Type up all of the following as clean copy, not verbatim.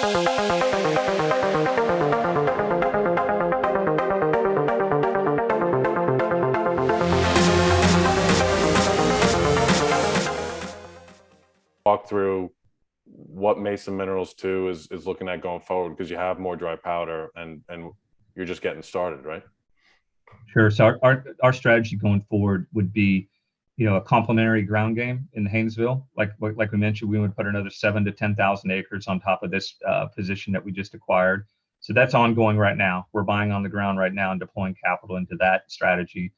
Walk through what Mesa Minerals 2 is looking at going forward, because you have more dry powder and you're just getting started, right? Sure. So our strategy going forward would be, a complementary ground game in the Haynesville. Like we mentioned, we would put another 7 to 10,000 acres on top of this position that we just acquired. So that's ongoing right now. We're buying on the ground right now and deploying capital into that strategy.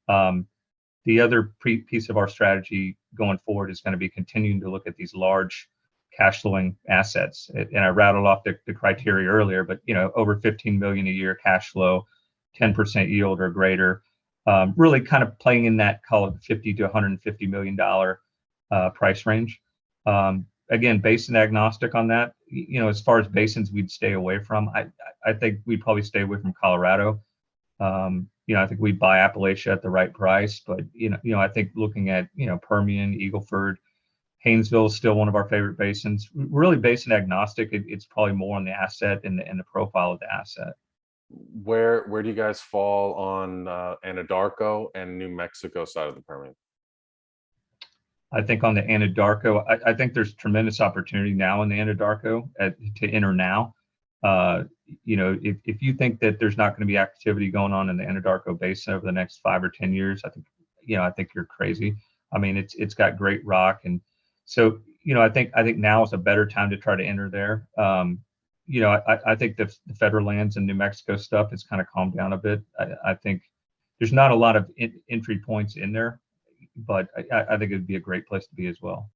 The other piece of our strategy going forward is going to be continuing to look at these large cash flowing assets. And I rattled off the criteria earlier, but over 15 million a year cash flow, 10% yield or greater, really kind of playing in that, call it 50 to 150 million dollar price range. Again, basin agnostic on that. As far as basins we'd stay away from, I think we'd probably stay away from Colorado. I think we'd buy Appalachia at the right price, but I think looking at Permian, Eagle Ford, Haynesville is still one of our favorite basins. Really basin agnostic. It's probably more on the asset and the profile of the asset. Where do you guys fall on Anadarko and New Mexico side of the Permian? I think on the Anadarko, I think there's tremendous opportunity now in the Anadarko to enter now. If you think that there's not going to be activity going on in the Anadarko Basin over the next 5 or 10 years, I think you're crazy. I mean, it's got great rock, and so I think now is a better time to try to enter there. I think the federal lands and New Mexico stuff has kind of calmed down a bit. I think there's not a lot of entry points in there, but I think it'd be a great place to be as well.